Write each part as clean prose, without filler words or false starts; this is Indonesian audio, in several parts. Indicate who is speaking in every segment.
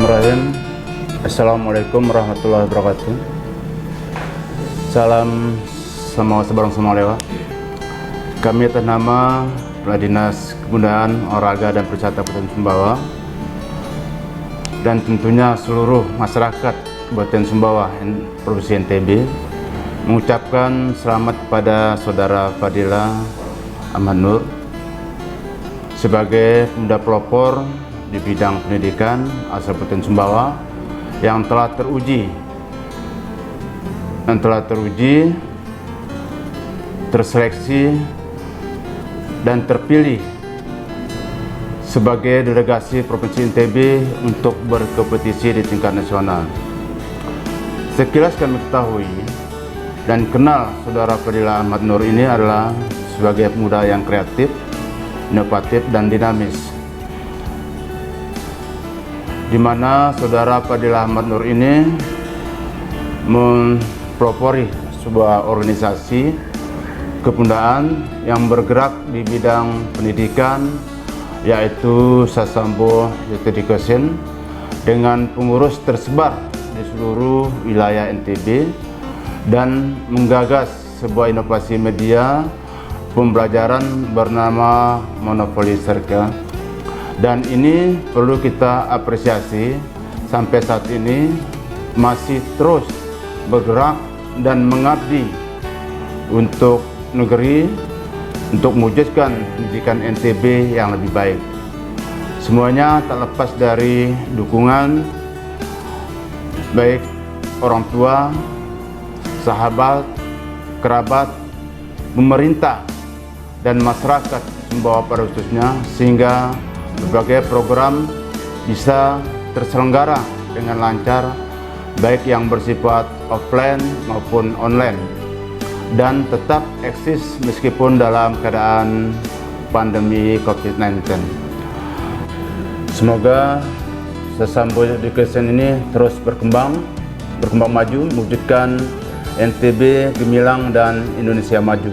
Speaker 1: Bismillahirrahmanirrahim. Assalamualaikum warahmatullahi wabarakatuh. Salam sama sebarang semua lewat. Kami atas nama Kepala Dinas Kebudayaan, Olahraga dan Pariwisata Kabupaten Sumbawa dan tentunya seluruh masyarakat Kabupaten Sumbawa Provinsi NTB mengucapkan selamat kepada Saudara Fadila Ahmad Nur sebagai pemuda pelopor di bidang pendidikan asal Kabupaten Sumbawa yang telah teruji, terseleksi dan terpilih sebagai delegasi Provinsi NTB untuk berkompetisi di tingkat nasional. Sekilas kami ketahui dan kenal Saudara Fadila Ahmad Nur ini adalah sebagai pemuda yang kreatif, inovatif dan dinamis, di mana Saudara Fadila Ahmad Nur ini mempelopori sebuah organisasi kepemudaan yang bergerak di bidang pendidikan, yaitu Sasambo Youth Education, dengan pengurus tersebar di seluruh wilayah NTB dan menggagas sebuah inovasi media pembelajaran bernama Monopoly Circle. Dan ini perlu kita apresiasi, sampai saat ini masih terus bergerak dan mengabdi untuk negeri, untuk mewujudkan pendidikan NTB yang lebih baik. Semuanya tak lepas dari dukungan baik orang tua, sahabat, kerabat, pemerintah, dan masyarakat Sumbawa pada khususnya, sehingga berbagai program bisa terselenggara dengan lancar, baik yang bersifat offline maupun online, dan tetap eksis meskipun dalam keadaan pandemi COVID-19. Semoga Sasambo Education ini terus berkembang maju, mewujudkan NTB gemilang dan Indonesia maju.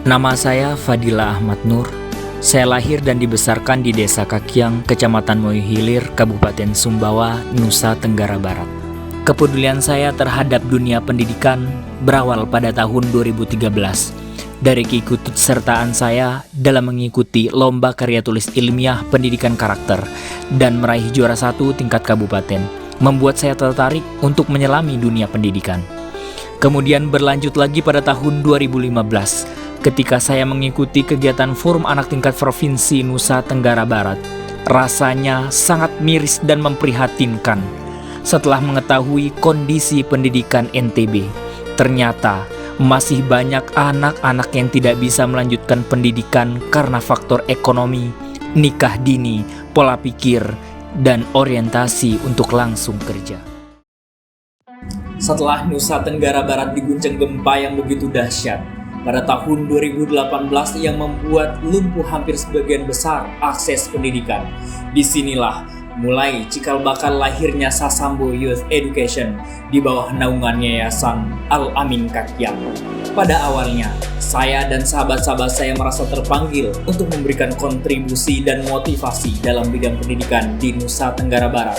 Speaker 2: Nama saya Fadila Ahmad Nur. Saya lahir dan dibesarkan di Desa Kakiang, Kecamatan Moyo Hilir, Kabupaten Sumbawa, Nusa Tenggara Barat. Kepedulian saya terhadap dunia pendidikan berawal pada tahun 2013 dari keikutsertaan saya dalam mengikuti lomba karya tulis ilmiah pendidikan karakter dan meraih juara 1 tingkat kabupaten, membuat saya tertarik untuk menyelami dunia pendidikan. Kemudian berlanjut lagi pada tahun 2015 ketika saya mengikuti kegiatan Forum Anak Tingkat Provinsi Nusa Tenggara Barat. Rasanya sangat miris dan memprihatinkan setelah mengetahui kondisi pendidikan NTB. Ternyata masih banyak anak-anak yang tidak bisa melanjutkan pendidikan karena faktor ekonomi, nikah dini, pola pikir, dan orientasi untuk langsung kerja. Setelah Nusa Tenggara Barat diguncang gempa yang begitu dahsyat pada tahun 2018 yang membuat lumpuh hampir sebagian besar akses pendidikan, disinilah mulai cikal bakal lahirnya Sasambo Youth Education di bawah naungan Yayasan Al-Amin Kakiang. Pada awalnya, saya dan sahabat-sahabat saya merasa terpanggil untuk memberikan kontribusi dan motivasi dalam bidang pendidikan di Nusa Tenggara Barat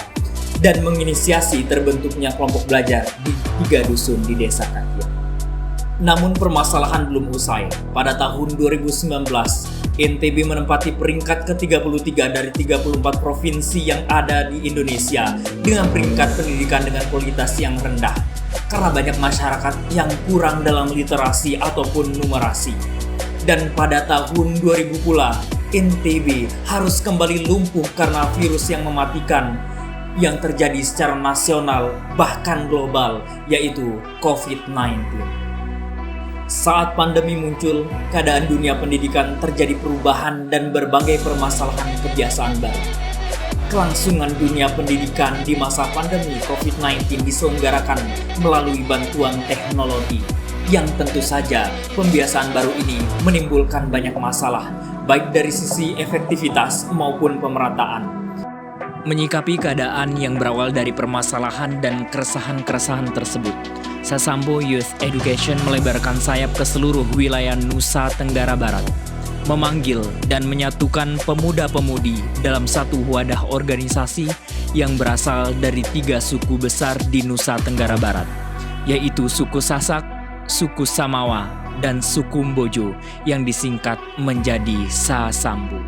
Speaker 2: dan menginisiasi terbentuknya kelompok belajar di 3 dusun di Desa Kakiang. Namun permasalahan belum usai. Pada tahun 2019, NTB menempati peringkat ke-33 dari 34 provinsi yang ada di Indonesia dengan peringkat pendidikan dengan kualitas yang rendah karena banyak masyarakat yang kurang dalam literasi ataupun numerasi. Dan pada tahun 2000 pula, NTB harus kembali lumpuh karena virus yang mematikan yang terjadi secara nasional bahkan global, yaitu COVID-19. Saat pandemi muncul, keadaan dunia pendidikan terjadi perubahan dan berbagai permasalahan kebiasaan baru. Kelangsungan dunia pendidikan di masa pandemi COVID-19 diselenggarakan melalui bantuan teknologi, yang tentu saja pembiasaan baru ini menimbulkan banyak masalah, baik dari sisi efektivitas maupun pemerataan. Menyikapi keadaan yang berawal dari permasalahan dan keresahan-keresahan tersebut, Sasambo Youth Education melebarkan sayap ke seluruh wilayah Nusa Tenggara Barat memanggil dan menyatukan pemuda-pemudi dalam satu wadah organisasi yang berasal dari 3 suku besar di Nusa Tenggara Barat, yaitu suku Sasak, suku Samawa, dan suku Mbojo yang disingkat menjadi Sasambu.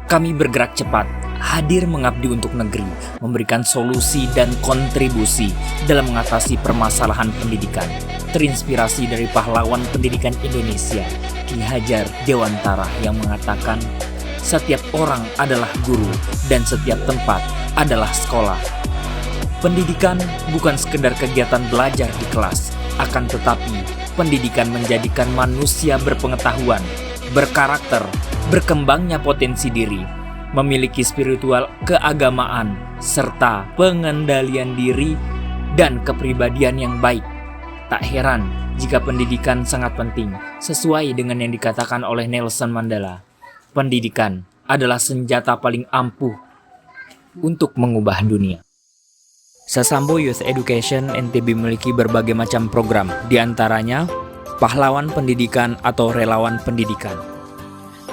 Speaker 2: Kami bergerak cepat, hadir mengabdi untuk negeri, memberikan solusi dan kontribusi dalam mengatasi permasalahan pendidikan. Terinspirasi dari pahlawan pendidikan Indonesia, Ki Hajar Dewantara yang mengatakan, setiap orang adalah guru dan setiap tempat adalah sekolah. Pendidikan bukan sekedar kegiatan belajar di kelas, akan tetapi pendidikan menjadikan manusia berpengetahuan, berkarakter, berkembangnya potensi diri, memiliki spiritual keagamaan, serta pengendalian diri dan kepribadian yang baik. Tak heran jika pendidikan sangat penting, sesuai dengan yang dikatakan oleh Nelson Mandela. Pendidikan adalah senjata paling ampuh untuk mengubah dunia. Sasambo Youth Education NTB memiliki berbagai macam program, diantaranya pahlawan pendidikan atau relawan pendidikan,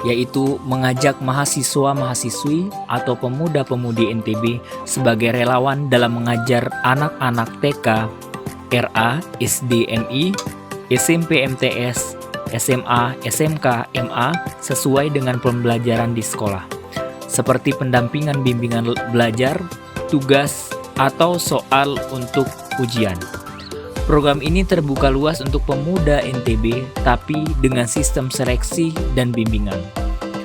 Speaker 2: yaitu mengajak mahasiswa-mahasiswi atau pemuda-pemudi NTB sebagai relawan dalam mengajar anak-anak TK, RA, SD, MI, SMP, MTS, SMA, SMK, MA sesuai dengan pembelajaran di sekolah, seperti pendampingan bimbingan belajar, tugas, atau soal untuk ujian. Program ini terbuka luas untuk pemuda NTB, tapi dengan sistem seleksi dan bimbingan.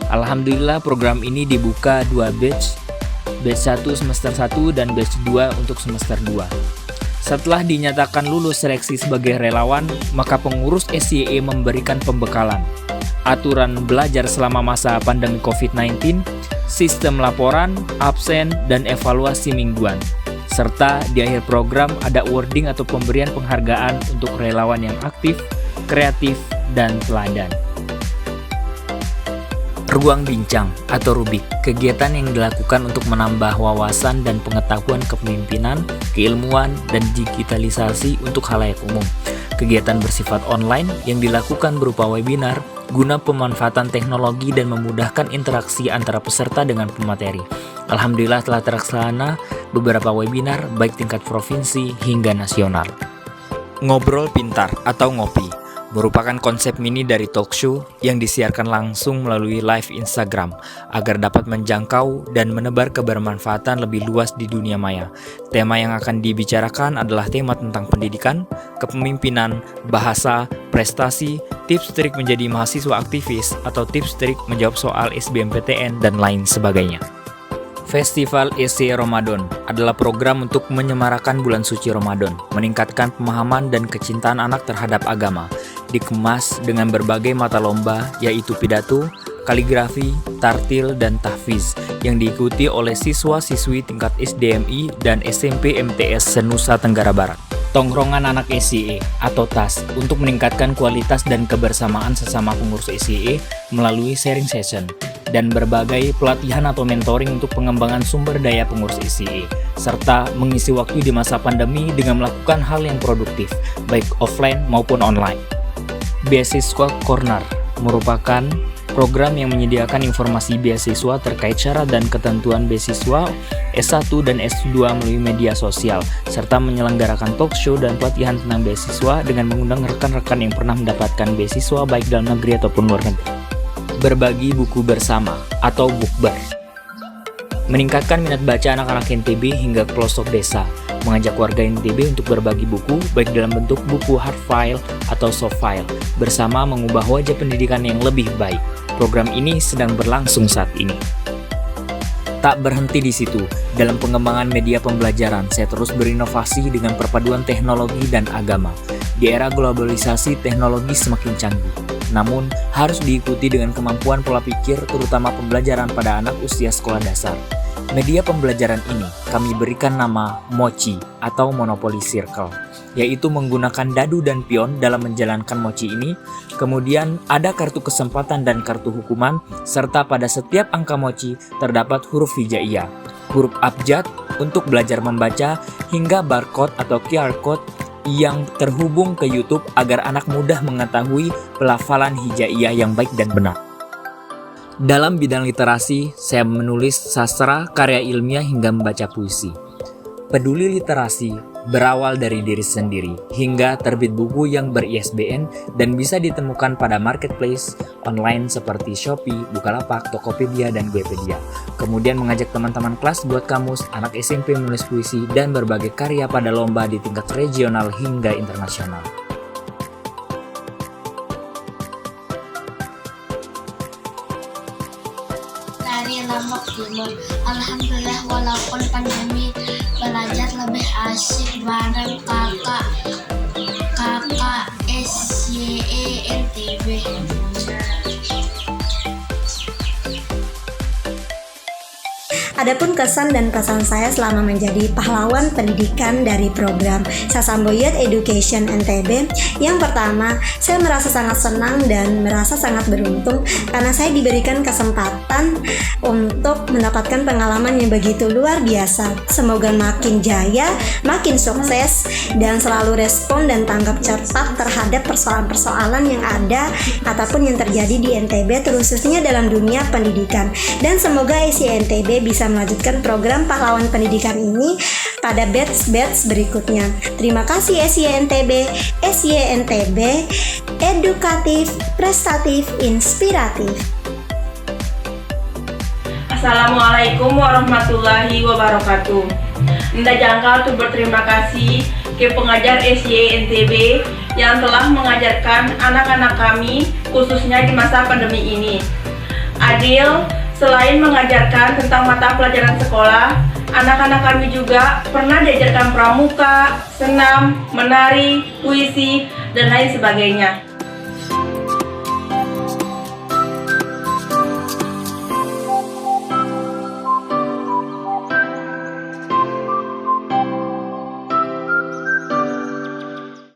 Speaker 2: Alhamdulillah program ini dibuka 2 batch 1 semester 1 dan batch 2 untuk semester 2. Setelah dinyatakan lulus seleksi sebagai relawan, maka pengurus SYE memberikan pembekalan, aturan belajar selama masa pandemi COVID-19, sistem laporan, absen, dan evaluasi mingguan. Serta di akhir program ada awarding atau pemberian penghargaan untuk relawan yang aktif, kreatif, dan teladan. Ruang Bincang atau Rubik, kegiatan yang dilakukan untuk menambah wawasan dan pengetahuan kepemimpinan, keilmuan, dan digitalisasi untuk khalayak umum. Kegiatan bersifat online yang dilakukan berupa webinar guna pemanfaatan teknologi dan memudahkan interaksi antara peserta dengan pemateri. Alhamdulillah telah terlaksana beberapa webinar baik tingkat provinsi hingga nasional. Ngobrol Pintar atau Ngopi merupakan konsep mini dari talk show yang disiarkan langsung melalui live Instagram agar dapat menjangkau dan menebar kebermanfaatan lebih luas di dunia maya. Tema yang akan dibicarakan adalah tema tentang pendidikan, kepemimpinan, bahasa, prestasi, tips trik menjadi mahasiswa aktivis atau tips trik menjawab soal SBMPTN dan lain sebagainya. Festival SYE Ramadan adalah program untuk menyemarakan bulan suci Ramadan, meningkatkan pemahaman dan kecintaan anak terhadap agama. Dikemas dengan berbagai mata lomba, yaitu pidato, kaligrafi, tartil, dan tahfiz yang diikuti oleh siswa-siswi tingkat SDMI dan SMP MTS se-Nusa Tenggara Barat. Tongkrongan Anak SYE atau TAS untuk meningkatkan kualitas dan kebersamaan sesama pengurus SYE melalui sharing session dan berbagai pelatihan atau mentoring untuk pengembangan sumber daya pengurus SYE serta mengisi waktu di masa pandemi dengan melakukan hal yang produktif baik offline maupun online. Beasiswa Corner merupakan program yang menyediakan informasi beasiswa terkait syarat dan ketentuan beasiswa S1 dan S2 melalui media sosial, serta menyelenggarakan talk show dan pelatihan tentang beasiswa dengan mengundang rekan-rekan yang pernah mendapatkan beasiswa baik dalam negeri ataupun luar negeri. Berbagi buku bersama atau bukber meningkatkan minat baca anak-anak NTB hingga ke pelosok desa, mengajak warga NTB untuk berbagi buku baik dalam bentuk buku hard file atau soft file, bersama mengubah wajah pendidikan yang lebih baik. Program ini sedang berlangsung saat ini. Tak berhenti di situ, dalam pengembangan media pembelajaran, saya terus berinovasi dengan perpaduan teknologi dan agama. Di era globalisasi, teknologi semakin canggih, namun harus diikuti dengan kemampuan pola pikir, terutama pembelajaran pada anak usia sekolah dasar. Media pembelajaran ini kami berikan nama Mochi atau Monopoly Circle, yaitu menggunakan dadu dan pion dalam menjalankan mochi ini. Kemudian ada kartu kesempatan dan kartu hukuman, serta pada setiap angka mochi terdapat huruf hijaiyah, huruf abjad untuk belajar membaca, hingga barcode atau QR code yang terhubung ke YouTube agar anak mudah mengetahui pelafalan hijaiyah yang baik dan benar. Dalam bidang literasi, saya menulis sastra, karya ilmiah hingga membaca puisi. Peduli literasi berawal dari diri sendiri hingga terbit buku yang ber-ISBN dan bisa ditemukan pada marketplace online seperti Shopee, Bukalapak, Tokopedia, dan Goepedia. Kemudian mengajak teman-teman kelas buat kamus, anak SMP menulis puisi, dan berbagai karya pada lomba di tingkat regional hingga internasional.
Speaker 3: Dari Lombok Timur, alhamdulillah walaupun pandemi belajar lebih asik bareng kakak SYENTB.
Speaker 4: Adapun kesan dan pesan saya selama menjadi pahlawan pendidikan dari program Sasamboyet Education NTB, yang pertama, saya merasa sangat senang dan merasa sangat beruntung karena saya diberikan kesempatan untuk mendapatkan pengalaman yang begitu luar biasa. Semoga makin jaya, makin sukses, dan selalu respon dan tanggap cepat terhadap persoalan-persoalan yang ada ataupun yang terjadi di NTB, terkhususnya dalam dunia pendidikan. Dan semoga SYNTB bisa melanjutkan program pahlawan pendidikan ini pada batch-batch berikutnya. Terima kasih SYNTB. SYNTB edukatif, prestatif, inspiratif.
Speaker 5: Assalamualaikum warahmatullahi wabarakatuh. Tidak jangka untuk berterima kasih ke pengajar SYNTB yang telah mengajarkan anak-anak kami khususnya di masa pandemi ini. Adil, selain mengajarkan tentang mata pelajaran sekolah, anak-anak kami juga pernah diajarkan pramuka, senam, menari, puisi, dan lain sebagainya.